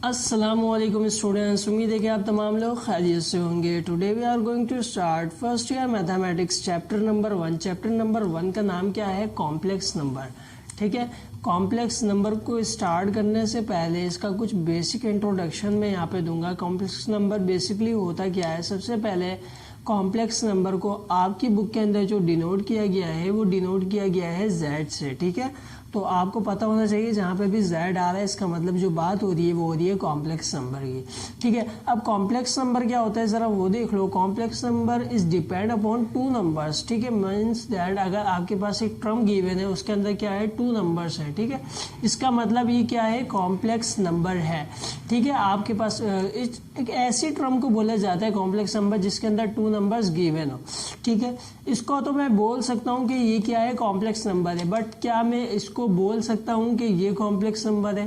अस्सलामुअलैकुम स्टूडेंट्स, उम्मीद है कि आप तमाम लोग खैरियत से होंगे। Today we are going to start first year mathematics chapter number 1। Chapter number 1 का नाम क्या है? Complex number. ठीक है, कॉम्प्लेक्स नंबर को स्टार्ट करने से पहले इसका कुछ बेसिक इंट्रोडक्शन मैं यहाँ पे दूंगा। कॉम्प्लेक्स नंबर बेसिकली होता क्या है? सबसे पहले कॉम्प्लेक्स नंबर को आपकी बुक के अंदर जो डिनोट किया गया है वो डिनोट किया गया है Z से। ठीक है, तो आपको पता होना चाहिए जहाँ पे भी Z आ रहा है इसका मतलब जो बात हो रही है वो हो रही है कॉम्प्लेक्स नंबर की। ठीक है, अब कॉम्प्लेक्स नंबर क्या होता है जरा वो देख लो। Complex number is depend upon two numbers. ठीक है, मीन्स दैट अगर आपके पास एक टर्म गिवन है उसके अंदर क्या है, टू नंबर्स है। ठीक है, इसका मतलब ये क्या है, कॉम्प्लेक्स नंबर है। ठीक है, आपके पास एक ऐसी टर्म को बोला जाता है कॉम्प्लेक्स नंबर जिसके अंदर टू नंबर्स गिवन हो। ठीक है, इसको तो मैं बोल सकता हूँ कि ये क्या है, कॉम्प्लेक्स नंबर है, बट क्या मैं इसको बोल सकता हूं कि ये कॉम्प्लेक्स नंबर है?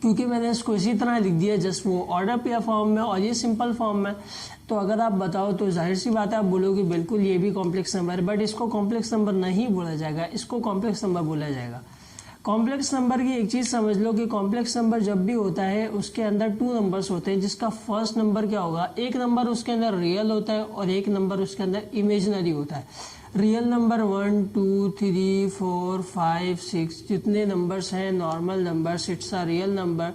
क्योंकि मैंने इसको इसी तरह लिख दिया, जस्ट वो ऑर्डर पेयर फॉर्म में और ये सिंपल फॉर्म में। तो अगर आप बताओ तो जाहिर सी बात है आप बोलोगे बिल्कुल ये भी कॉम्प्लेक्स नंबर है, बट इसको कॉम्प्लेक्स नंबर नहीं बोला जाएगा, इसको कॉम्प्लेक्स नंबर बोला जाएगा। कॉम्प्लेक्स नंबर की एक चीज समझ लो कि कॉम्प्लेक्स नंबर जब भी होता है उसके अंदर टू नंबर्स होते हैं, जिसका फर्स्ट नंबर क्या होगा, एक नंबर उसके अंदर रियल होता है और एक नंबर उसके अंदर इमेजिनरी होता है। रियल नंबर 1 2 3 4 5 6 जितने नंबर्स हैं normal numbers, it's a real number.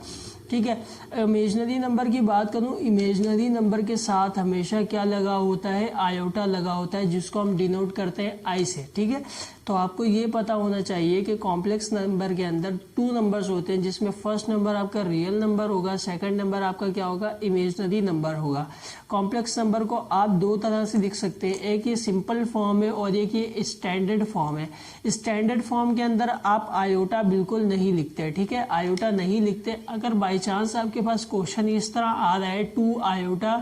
ठीक है, इमेजिनरी नंबर की बात करूं, इमेजिनरी नंबर के साथ हमेशा क्या लगा होता है, आयोटा लगा होता है, जिसको हम डिनोट करते हैं आई से। ठीक है, तो आपको ये पता होना चाहिए कि कॉम्प्लेक्स नंबर के अंदर टू नंबर्स होते हैं, जिसमें फर्स्ट नंबर आपका रियल नंबर होगा, सेकंड नंबर आपका क्या होगा, इमेजिनरी नंबर होगा। कॉम्प्लेक्स नंबर को आप दो तरह से लिख सकते हैं, एक ये सिंपल फॉर्म है और एक ये स्टैंडर्ड फॉर्म है। स्टैंडर्ड फॉर्म के अंदर आप आयोटा बिल्कुल नहीं लिखते। ठीक है, आयोटा नहीं लिखते। अगर बाई चांस आपके पास क्वेश्चन इस तरह आ रहा है 2 आयोटा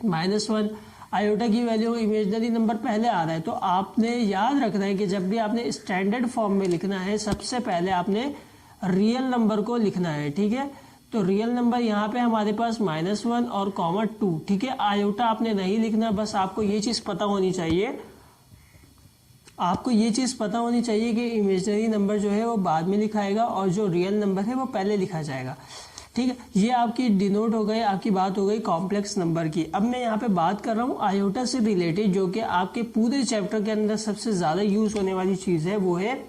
-1, आयोटा की वैल्यू इमेजिनरी नंबर पहले आ रहा है, तो आपने याद रखना है कि जब भी आपने स्टैंडर्ड फॉर्म में लिखना है सबसे पहले आपने रियल नंबर को लिखना है। ठीक है, तो रियल नंबर यहाँ पे हमारे पास -1 और (2). ठीक है, आयोटा आपने नहीं लिखना, बस आपको ये चीज पता होनी चाहिए, आपको ये चीज पता होनी चाहिए कि इमेजिनरी नंबर जो है वो बाद में लिखाएगा और जो रियल नंबर है वो पहले लिखा जाएगा। ठीक है, ये आपकी डिनोट हो गई, आपकी बात हो गई कॉम्प्लेक्स नंबर की। अब मैं यहाँ पे बात कर रहा हूँ आयोटा से रिलेटेड, जो कि आपके पूरे चैप्टर के अंदर सबसे ज्यादा यूज होने वाली चीज है, वो है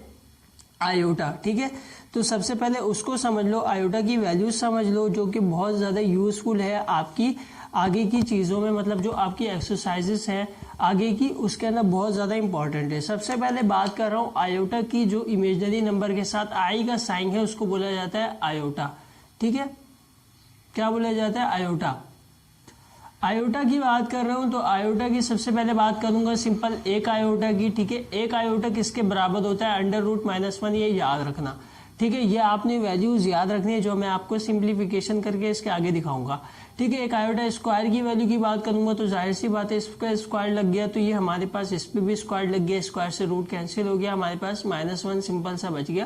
आयोटा। ठीक है, तो सबसे पहले उसको समझ लो, आयोटा की वैल्यूज समझ लो, जो कि बहुत ज्यादा यूजफुल है आपकी आगे की चीजों में, मतलब जो आपकी एक्सरसाइजेस है आगे की उसके अंदर बहुत ज्यादा इंपॉर्टेंट है। सबसे पहले बात कर रहा हूँ आयोटा की, जो इमेजिनरी नंबर के साथ आई का साइन है उसको बोला जाता है आयोटा। ठीक है, क्या बोला जाता है, आयोटा। आयोटा की बात कर रहा हूं तो आयोटा की सबसे पहले बात करूंगा सिंपल एक आयोटा की। ठीक है, एक आयोटा किसके बराबर होता है, √-1, ये याद रखना। ठीक है, ये आपने वैल्यूज याद रखनी है जो मैं आपको सिंप्लीफिकेशन करके इसके आगे दिखाऊंगा। ठीक है, एक आयोटा स्क्वायर की वैल्यू की बात करूंगा तो जाहिर सी बात है इसका स्क्वायर लग गया तो ये हमारे पास इस पे भी स्क्वायर लग गया, स्क्वायर से रूट कैंसिल हो गया, हमारे पास -1 सिंपल सा बच गया।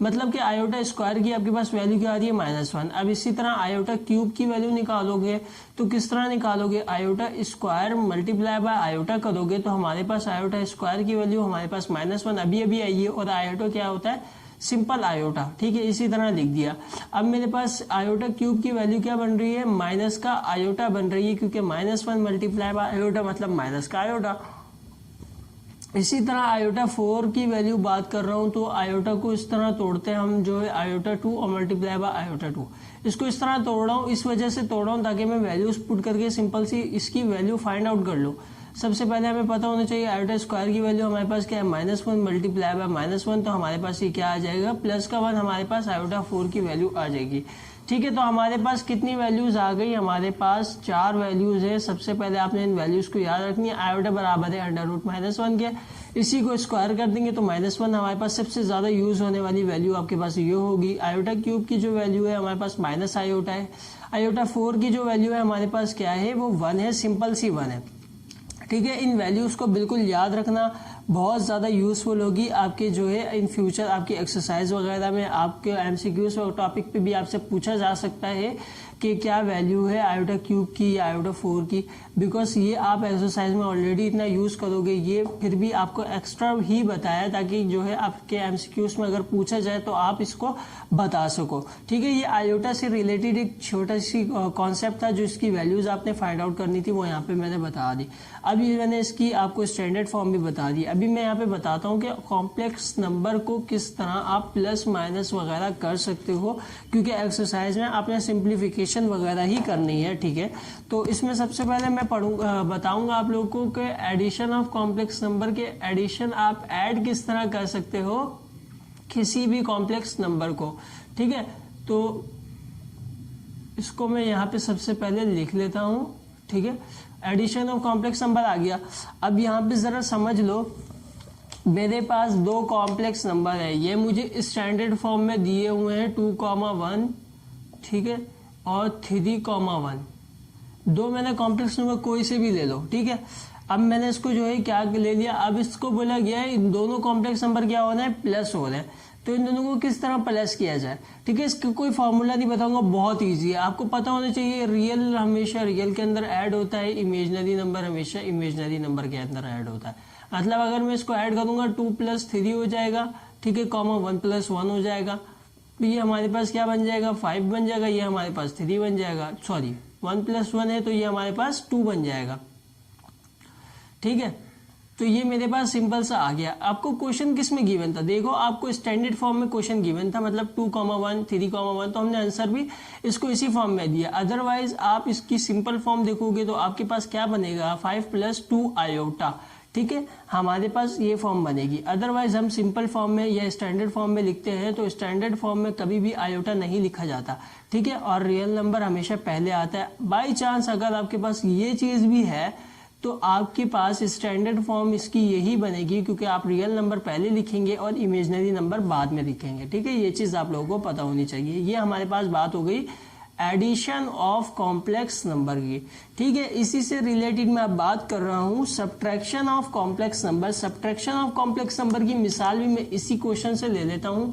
मतलब कि आयोटा स्क्वायर की आपके पास वैल्यू क्या आ रही है, -1। अब इसी तरह आयोटा क्यूब की वैल्यू निकालोगे तो किस तरह निकालोगे, iota square multiply by iota करोगे तो हमारे पास आयोटा स्क्वायर की वैल्यू हमारे पास -1 अभी अभी आई है, और आयोटा क्या होता है, सिंपल आयोटा। ठीक है, इसी तरह लिख दिया। अब मेरे पास आयोटा क्यूब की वैल्यू क्या बन रही है, माइनस का आयोटा बन रही है, क्योंकि -1 मल्टीप्लाई बाय आयोटा मतलब माइनस का आयोटा। इसी तरह आयोटा 4 की वैल्यू बात कर रहा हूं तो आयोटा को इस तरह तोड़ते हैं हम, जो है आयोटा 2 और मल्टीप्लाई बाय आयोटा 2। इसको इस तरह तोड़ रहा हूं, इस वजह से तोड़ रहा हूं ताकि मैं वैल्यूज पुट करके सिंपल सी इसकी वैल्यू फाइंड आउट कर लूं। सबसे पहले हमें पता होना चाहिए आयोटा स्क्वायर की वैल्यू हमारे पास क्या है, -1 मल्टीप्लाई बाय -1, तो हमारे पास ये क्या आ जाएगा, +1 हमारे पास आयोटा 4 की वैल्यू आ जाएगी। ठीक है, तो हमारे पास कितनी वैल्यूज आ गई, हमारे पास 4 वैल्यूज है। सबसे पहले आपने इन वैल्यूज को याद रखनी है, आयोटा बराबर है √-1 के, इसी को स्क्वायर कर देंगे तो -1 हमारे पास सबसे ज्यादा यूज होने वाली वैल्यू आपके पास ये होगी। आयोटा क्यूब की जो वैल्यू है हमारे पास माइनस आयोटा है। आयोटा 4 की जो वैल्यू है हमारे पास क्या है, वो 1 है, सिंपल सी 1 है। ठीक है, इन वैल्यूज को बिल्कुल याद रखना, बहुत ज़्यादा यूजफुल होगी आपके जो है इन फ्यूचर आपकी एक्सरसाइज वगैरह में, आपके एमसीक्यूज टॉपिक पे भी आपसे पूछा जा सकता है कि क्या वैल्यू है आयोटा क्यूब की या आयोटा 4 की, बिकॉज ये आप एक्सरसाइज में ऑलरेडी इतना यूज करोगे, ये फिर भी आपको एक्स्ट्रा ही बताया ताकि जो है आपके एमसीक्यूज में अगर पूछा जाए तो आप इसको बता सको। ठीक है, ये आयोटा से रिलेटेड एक छोटा सी कॉन्सेप्ट था, जो इसकी वैल्यूज आपने फाइंड आउट करनी थी वो यहाँ पे मैंने बता दी। अभी मैंने इसकी आपको स्टैंडर्ड फॉर्म भी बता दी। अभी मैं यहाँ पे बताता हूँ कि कॉम्प्लेक्स नंबर को किस तरह आप प्लस माइनस वगैरह कर सकते हो, क्योंकि एक्सरसाइज में आपने सिंप्लीफिकेशन वगैरह ही करनी है। ठीक है, तो इसमें सबसे पहले मैं बताऊंगा आप लोगों को कि एडिशन ऑफ कॉम्प्लेक्स नंबर के एडिशन आप ऐड किस तरह कर सकते हो किसी भी कॉम्प्लेक्स नंबर को। ठीक है, तो इसको मैं यहाँ पे सबसे पहले लिख लेता हूँ। ठीक है, एडिशन ऑफ कॉम्प्लेक्स नंबर आ गया। अब यहाँ पे जरा समझ लो, मेरे पास दो कॉम्प्लेक्स नंबर है, ये मुझे स्टैंडर्ड फॉर्म में दिए हुए हैं 2,1, ठीक है, और 3,1। दो मैंने कॉम्प्लेक्स नंबर कोई से भी ले लो। ठीक है, अब मैंने इसको जो है क्या ले लिया, अब इसको बोला गया है इन दोनों कॉम्प्लेक्स नंबर क्या हो रहे हैं, प्लस हो रहे हैं, तो इन दोनों को किस तरह प्लस किया जाए। ठीक है, इसका कोई फॉर्मूला नहीं बताऊंगा, बहुत इजी है, आपको पता होना चाहिए। रियल हमेशा रियल के अंदर ऐड होता है, इमेजिनरी नंबर हमेशा इमेजिनरी नंबर के अंदर ऐड होता है। मतलब अगर मैं इसको ऐड करूंगा 2 + 3 हो जाएगा, ठीक है, कॉमा 1 + 1 हो जाएगा, तो ये हमारे पास क्या बन जाएगा, 5 बन जाएगा, ये हमारे पास 3 बन जाएगा, सॉरी 1 + 1 है तो ये हमारे पास 2 बन जाएगा। ठीक है, तो ये मेरे पास सिंपल सा आ गया। आपको क्वेश्चन किस में गिवन था, देखो आपको स्टैंडर्ड फॉर्म में क्वेश्चन गिवन था, मतलब 2,1 3,1, तो हमने आंसर भी इसको इसी फॉर्म में दिया। अदरवाइज आप इसकी सिंपल फॉर्म देखोगे तो आपके पास क्या बनेगा, 5 + 2 आयोटा। ठीक है, हमारे पास ये फॉर्म बनेगी। अदरवाइज हम सिंपल फॉर्म में या स्टैंडर्ड फॉर्म में लिखते हैं, तो स्टैंडर्ड फॉर्म में कभी भी आयोटा नहीं लिखा जाता। ठीक है, और रियल नंबर हमेशा पहले आता है। बाई चांस अगर आपके पास ये चीज भी है तो आपके पास स्टैंडर्ड फॉर्म इसकी यही बनेगी, क्योंकि आप रियल नंबर पहले लिखेंगे और इमेजिनरी नंबर बाद में लिखेंगे। ठीक है, ये चीज आप लोगों को पता होनी चाहिए। ये हमारे पास बात हो गई एडिशन ऑफ कॉम्प्लेक्स नंबर की। ठीक है, इसी से रिलेटेड मैं अब बात कर रहा हूं subtraction of complex number. Subtraction of complex number की मिसाल भी मैं इसी क्वेश्चन से ले लेता हूं।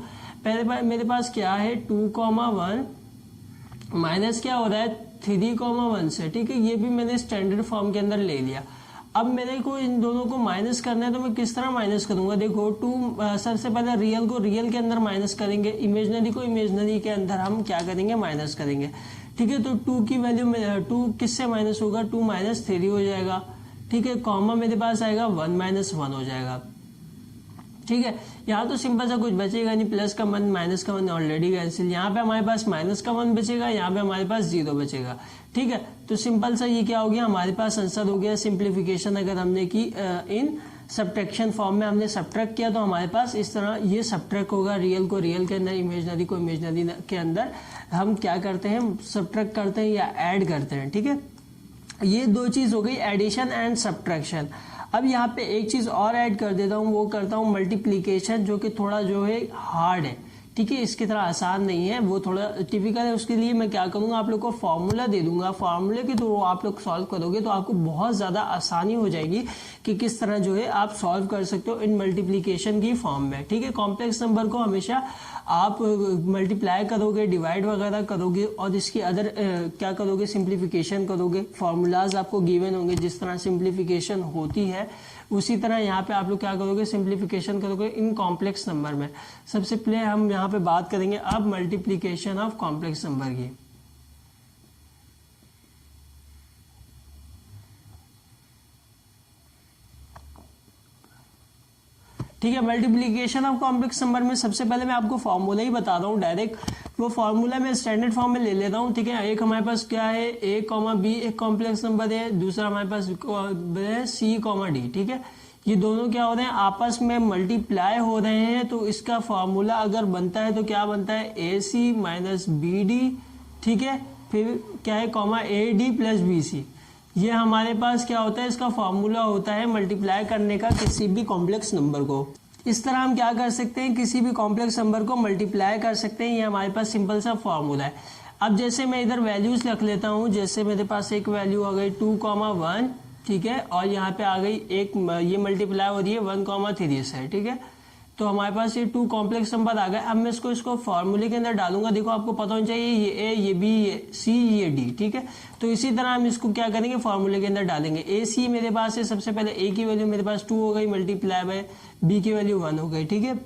पहले मेरे पास क्या है, 2,1 माइनस क्या हो रहा है 3,1 से। ठीक है, ये भी मैंने स्टैंडर्ड फॉर्म के अंदर ले लिया। अब मेरे को इन दोनों को माइनस करना है, तो मैं किस तरह माइनस करूंगा, देखो 2 सबसे पहले रियल को रियल के अंदर माइनस करेंगे, इमेजिनरी को इमेजिनरी के अंदर हम क्या करेंगे, माइनस करेंगे। ठीक है, तो 2 की वैल्यू में 2 किससे माइनस होगा, 2 - 3 हो जाएगा। ठीक है, कॉमा मेरे पास आएगा 1 - 1 हो जाएगा। ठीक है, यहाँ तो सिंपल सा कुछ बचेगा नहीं, प्लस का 1 माइनस का 1 ऑलरेडी कैंसिल, यहाँ पे हमारे पास माइनस का 1 बचेगा, यहाँ पे हमारे पास 0 बचेगा। ठीक है, तो सिंपल सा ये क्या हो गया, हमारे पास आंसर हो गया। सिंप्लीफिकेशन अगर हमने की इन सब्ट्रैक्शन फॉर्म में हमने सब्ट्रैक्ट किया, तो हमारे पास इस तरह ये सब्ट्रैक्ट होगा। रियल को रियल के अंदर, इमेजिनरी को इमेजिनरी के अंदर हम क्या करते हैं, सब्ट्रैक्ट करते हैं या ऐड करते हैं। ठीक है, ये दो चीज हो गई, एडिशन एंड सब्ट्रैक्शन। अब यहाँ पे एक चीज और ऐड कर देता हूँ, वो करता हूँ मल्टीप्लीकेशन, जो कि थोड़ा जो है हार्ड है। ठीक है, इसकी तरह आसान नहीं है, वो थोड़ा टिपिकल है। उसके लिए मैं क्या करूंगा, आप लोग को फॉर्मूला दे दूंगा, फॉर्मूले के थ्रू आप लोग सॉल्व करोगे तो आपको बहुत ज्यादा आसानी हो जाएगी कि किस तरह जो है आप सॉल्व कर सकते हो इन मल्टीप्लीकेशन की फॉर्म में। ठीक है, कॉम्प्लेक्स नंबर को हमेशा आप मल्टीप्लाई करोगे, डिवाइड वगैरह करोगे, और इसकी अदर क्या करोगे, सिंप्लीफिकेशन करोगे। फॉर्मूलाज आपको गिवन होंगे, जिस तरह सिंप्लीफिकेशन होती है उसी तरह यहाँ पे आप लोग क्या करोगे, सिंप्लीफिकेशन करोगे इन कॉम्प्लेक्स नंबर में। सबसे पहले हम यहाँ पे बात करेंगे अब मल्टीप्लीकेशन ऑफ कॉम्प्लेक्स नंबर की। ठीक है, मल्टीप्लीकेशन ऑफ कॉम्प्लेक्स नंबर में सबसे पहले मैं आपको फॉर्मूला ही बता रहा हूँ डायरेक्ट, वो फॉर्मूला मैं स्टैंडर्ड फॉर्म में ले लेता हूँ। ठीक है, एक हमारे पास क्या है, a, b एक कॉम्प्लेक्स नंबर है, दूसरा हमारे पास c, d। ठीक है, ये दोनों क्या हो रहे हैं, आपस में मल्टीप्लाई हो रहे हैं, तो इसका फॉर्मूला अगर बनता है तो क्या बनता है, ac - bd। ठीक है, फिर क्या है, कॉमा ad + bc। ये हमारे पास क्या होता है, इसका फॉर्मूला होता है मल्टीप्लाई करने का किसी भी कॉम्प्लेक्स नंबर को। इस तरह हम क्या कर सकते हैं, किसी भी कॉम्प्लेक्स नंबर को मल्टीप्लाई कर सकते हैं, ये हमारे पास सिंपल सा फॉर्मूला है। अब जैसे मैं इधर वैल्यूज रख लेता हूँ, जैसे मेरे पास एक वैल्यू आ गई 2,1, ठीक है, और यहाँ पे आ गई एक, ये मल्टीप्लाई हो रही है 1,3 से। ठीक है, तो हमारे पास ये 2 कॉम्प्लेक्स नंबर आ गए। अब मैं इसको फॉर्मूले के अंदर डालूंगा। देखो आपको पता होना चाहिए ये ए, ये बी, ये सी, ये डी, ठीक है। तो इसी तरह हम इसको क्या करेंगे, फॉर्मूले के अंदर डालेंगे। ए सी मेरे पास है, सबसे पहले ए की वैल्यू मेरे पास 2 हो गई, मल्टीप्लाई बाय बी की वैल्यू 1 हो गई, ठीक है।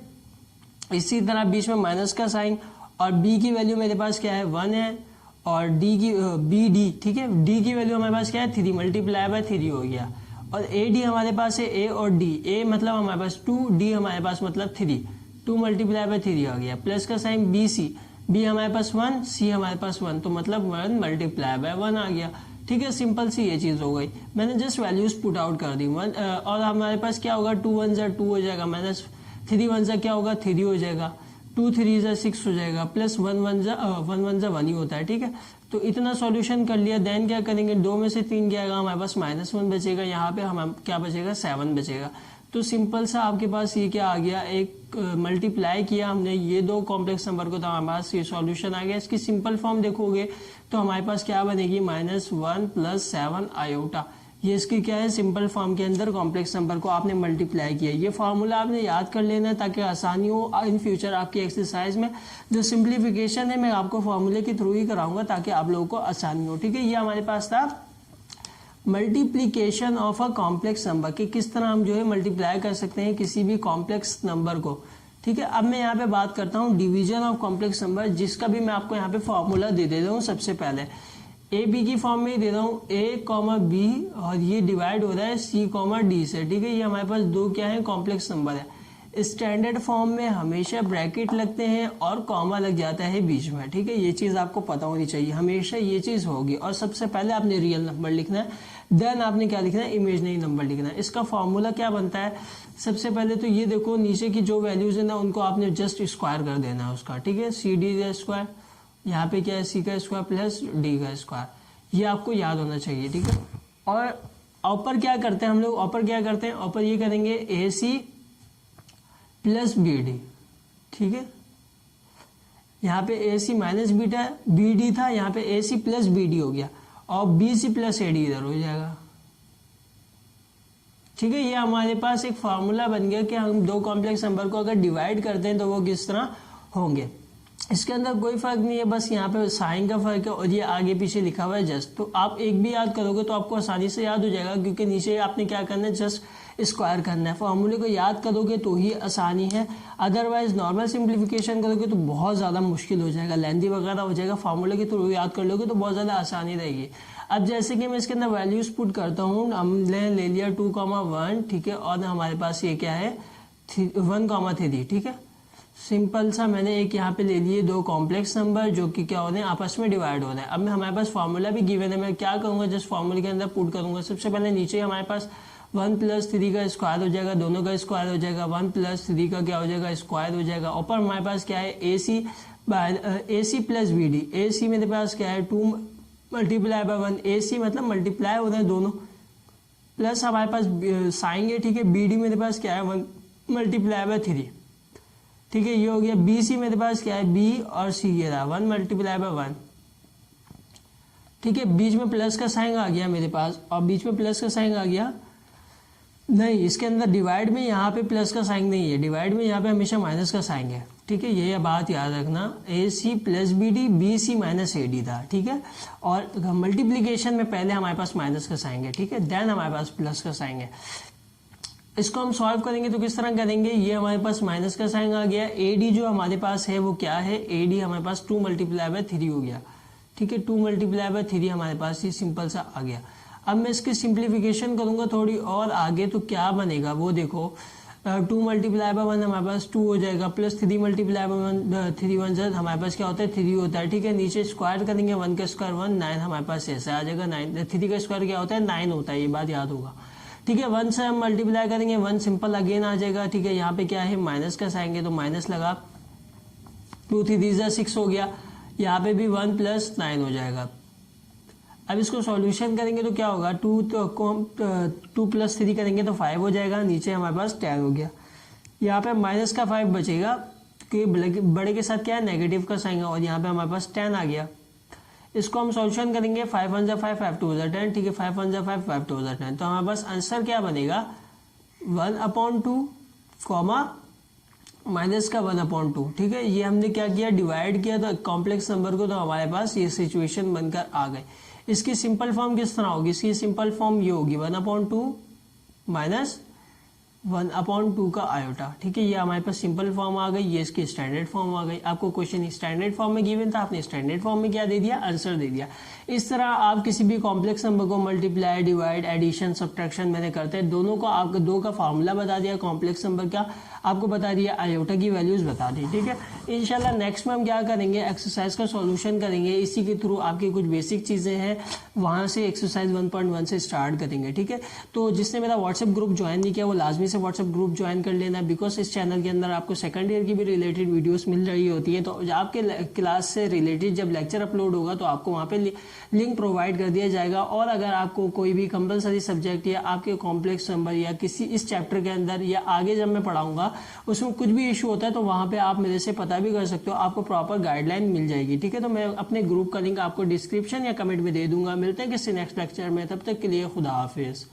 इसी तरह बीच में माइनस का साइन, और बी की वैल्यू मेरे पास क्या है 1 है, और डी की बी डी, ठीक है, डी की वैल्यू हमारे पास क्या है 3, मल्टीप्लाई बाय 3 हो गया। और ए डी हमारे पास है, ए और डी, ए मतलब हमारे पास 2, डी हमारे पास मतलब 3, 2 मल्टीप्लाई बाय 3 आ गया। प्लस का साइन बी सी, बी हमारे पास 1, सी हमारे पास 1, तो मतलब 1 मल्टीप्लाई बाय 1 आ गया, ठीक है। सिंपल सी ये चीज हो गई। मैंने जस्ट वैल्यूज पुट आउट कर दी। और हमारे पास क्या होगा, 2 1 जा 2 हो जाएगा, माइनस 3 1 जा क्या होगा 3 हो जाएगा, 2 3 जा 6 हो जाएगा, प्लस 1 1 जा 1 ही होता है, ठीक है। तो इतना सॉल्यूशन कर लिया। देन क्या करेंगे, 2 में से 3 क्या आएगा, हमारे पास -1 बचेगा, यहाँ पे हम क्या बचेगा 7 बचेगा। तो सिंपल सा आपके पास ये क्या आ गया, एक मल्टीप्लाई किया हमने ये 2 कॉम्प्लेक्स नंबर को, तो हमारे पास ये सॉल्यूशन आ गया। इसकी सिंपल फॉर्म देखोगे तो हमारे पास क्या बनेगी, -1 + 7 आयोटा। ये इसकी क्या है, सिंपल फॉर्म के अंदर कॉम्प्लेक्स नंबर को आपने मल्टीप्लाई किया। ये फॉर्मूला आपने याद कर लेना है ताकि आसानी हो इन फ्यूचर आपकी एक्सरसाइज में। जो सिंप्लीफिकेशन है मैं आपको फॉर्मूले के थ्रू ही कराऊंगा ताकि आप लोगों को आसानी हो, ठीक है। ये हमारे पास था multiplication of a complex number, कि किस तरह हम जो है मल्टीप्लाई कर सकते हैं किसी भी कॉम्प्लेक्स नंबर को, ठीक है। अब मैं यहाँ पे बात करता हूँ डिवीजन ऑफ कॉम्प्लेक्स नंबर, जिसका भी मैं आपको यहाँ पे फॉर्मूला दे देता हूँ। सबसे पहले ए बी की फॉर्म में ही दे रहा हूँ, ए कॉमा बी, और ये डिवाइड हो रहा है सी कॉमा डी से, ठीक है। ये हमारे पास 2 क्या है, कॉम्प्लेक्स नंबर है। स्टैंडर्ड फॉर्म में हमेशा ब्रैकेट लगते हैं और कॉमा लग जाता है बीच में, ठीक है। ये चीज आपको पता होनी चाहिए, हमेशा ये चीज होगी। और सबसे पहले आपने रियल नंबर लिखना है, देन आपने क्या लिखना है, इमेजिनरी नंबर लिखना है। इसका फॉर्मूला क्या बनता है, सबसे पहले तो ये देखो नीचे की जो वैल्यूज है ना उनको आपने जस्ट स्क्वायर कर देना है उसका, ठीक है। सी डी का स्क्वायर, यहाँ पे क्या है सी का स्क्वायर प्लस डी का स्क्वायर, ये आपको याद होना चाहिए, ठीक है। और ऊपर क्या करते हैं हम लोग, ऊपर क्या करते हैं, ऊपर ये करेंगे A C plus B D, ठीक है। यहाँ पे A C minus beta B D था, यहाँ पे A C plus B D हो गया, और B C plus A D इधर हो जाएगा, ठीक है। ये हमारे पास एक फार्मूला बन गया कि हम 2 कॉम्प्लेक्स नंबर को अगर डिवाइड करते हैं तो वो किस तरह होंगे। इसके अंदर कोई फर्क नहीं है, बस यहाँ पे साइन का फर्क है और ये आगे पीछे लिखा हुआ है जस्ट। तो आप एक भी याद करोगे तो आपको आसानी से याद हो जाएगा, क्योंकि नीचे आपने क्या करना है, जस्ट स्क्वायर करना है। फॉर्मूले को याद करोगे तो ही आसानी है, अदरवाइज नॉर्मल सिंप्लीफिकेशन करोगे तो बहुत ज़्यादा मुश्किल हो जाएगा, लेंथी वगैरह हो जाएगा। फॉर्मूले के थ्रू याद कर लोगे तो बहुत ज़्यादा आसानी रहेगी। अब जैसे कि मैं इसके अंदर वैल्यूज पुट करता हूँ, हमने ले लिया 2,1, ठीक है, और हमारे पास ये क्या है 1,3, ठीक है। सिंपल सा मैंने एक यहाँ पे ले लिए 2 कॉम्प्लेक्स नंबर जो कि क्या हो रहे हैं, आपस में डिवाइड हो रहे हैं। अब मैं हमारे पास फॉर्मूला भी गिवन है, मैं क्या करूँगा, जस्ट फॉर्मूले के अंदर पुट करूँगा। सबसे पहले नीचे हमारे पास 1 + 3 का स्क्वायर हो जाएगा, दोनों का स्क्वायर हो जाएगा, 1 + 3 का क्या हो जाएगा, स्क्वायर हो जाएगा। ऊपर हमारे पास क्या है ए सी प्लस बी डी, ए सी मेरे पास क्या है 2 मल्टीप्लाई बाय 1, ए सी मतलब मल्टीप्लाई हो रहे हैं दोनों, प्लस हमारे पास साइन है, ठीक है। बी डी मेरे पास क्या है 1 मल्टीप्लाई बाय 3, ठीक है, ये हो गया। बी सी मेरे पास क्या है, बी और सी ये रहा 1 मल्टीप्लाई बाय 1, ठीक है। बीच में प्लस का साइन आ गया मेरे पास, और बीच में प्लस का साइन आ गया नहीं, इसके अंदर डिवाइड में यहाँ पे प्लस का साइन नहीं है, डिवाइड में यहाँ पे हमेशा माइनस का साइन है, ठीक है। ये बात याद रखना, A C plus B D, B C minus A D था, ठीक है। और मल्टीप्लीकेशन में पहले हमारे पास माइनस का साइन है, ठीक है, देन हमारे पास प्लस का साइन है। इसको हम सॉल्व करेंगे तो किस तरह करेंगे, ये हमारे पास माइनस का साइन आ गया, ए डी जो हमारे पास है वो क्या है, ए डी हमारे पास 2 मल्टीप्लाई बाय 3 हो गया, ठीक है। 2 मल्टीप्लाई बाय 3 हमारे पास ये सिंपल सा आ गया। अब मैं इसकी सिंप्लीफिकेशन करूंगा थोड़ी और आगे, तो क्या बनेगा वो देखो, 2 मल्टीप्लाई बाय 1 हमारे पास 2 हो जाएगा, प्लस 3 मल्टीप्लाई बाय 1, 3 1 जा हमारे पास क्या होता है 3 होता है, ठीक है। नीचे स्क्वायर करेंगे, 1 का स्क्वायर 1, 9 हमारे पास ऐसा आ जाएगा, 9 3 का स्क्वायर क्या होता है 9 होता है, ये बात याद होगा, ठीक है। 1 से हम मल्टीप्लाई करेंगे, 1 सिंपल अगेन आ जाएगा, ठीक है। यहाँ पे क्या है माइनस का साइन है तो माइनस लगा, 2 3 जा 6 हो गया, यहाँ पे भी 1 + 9 हो जाएगा। अब इसको सॉल्यूशन करेंगे तो क्या होगा, 2 + 3 करेंगे तो 5 हो जाएगा, नीचे हमारे पास 10 हो गया। यहाँ पे माइनस का 5 बचेगा क्योंकि बड़े के साथ क्या है नेगेटिव का साइन है, और यहाँ पे हमारे पास 10 आ गया। इसको हम सॉल्यूशन करेंगे, 5 1 जा 5, 5 2 जा 10, ठीक है। 5 1 जा 5, 5 2 जा 10, तो हमारे पास आंसर क्या बनेगा 1/2, माइनस का 1/2, ठीक है। ये हमने क्या किया, डिवाइड किया था कॉम्प्लेक्स नंबर को, तो हमारे पास ये सिचुएशन बनकर आ गई। इसकी सिंपल फॉर्म किस तरह होगी, इसकी सिंपल फॉर्म ये होगी 1/2 माइनस 1/2 का आयोटा, ठीक है। ये हमारे पास सिंपल फॉर्म आ गई, ये इसकी स्टैंडर्ड फॉर्म आ गई। आपको क्वेश्चन स्टैंडर्ड फॉर्म में गिवन था, आपने स्टैंडर्ड फॉर्म में क्या दे दिया, आंसर दे दिया। इस तरह आप किसी भी कॉम्प्लेक्स नंबर को मल्टीप्लाई, डिवाइड, एडिशन, सब्ट्रैक्शन मैंने करते हैं, दोनों को आपको दो का फार्मूला बता दिया, कॉम्प्लेक्स नंबर का आपको बता दिया, आयोटा की वैल्यूज बता दी, ठीक है। इंशाल्लाह नेक्स्ट में हम क्या करेंगे, एक्सरसाइज का सॉल्यूशन करेंगे। इसी के थ्रू आपकी कुछ बेसिक चीजें हैं, वहां से एक्सरसाइज 1.1 से स्टार्ट करेंगे, ठीक है। तो जिसने मेरा व्हाट्सएप ग्रुप ज्वाइन नहीं किया वो लाजमी से व्हाट्सएप ग्रुप ज्वाइन कर लेना, बिकॉज इस चैनल के अंदर आपको सेकंड ईयर की भी रिलेटेड वीडियोस मिल रही होती है। तो आपके क्लास से रिलेटेड जब लेक्चर अपलोड होगा तो आपको वहाँ पे लिंक प्रोवाइड कर दिया जाएगा। और अगर आपको कोई भी कंपलसरी सब्जेक्ट या आपके कॉम्प्लेक्स नंबर या किसी इस चैप्टर के अंदर या आगे जब मैं पढ़ाऊंगा उसमें कुछ भी इशू होता है तो वहाँ पे आप मेरे से पता भी कर सकते हो, आपको प्रॉपर गाइडलाइन मिल जाएगी, ठीक है। तो मैं अपने ग्रुप का लिंक आपको डिस्क्रिप्शन या कमेंट में दे दूंगा। मिलते हैं किसी नेक्स्ट लेक्चर में, तब तक के लिए खुदा हाफिज।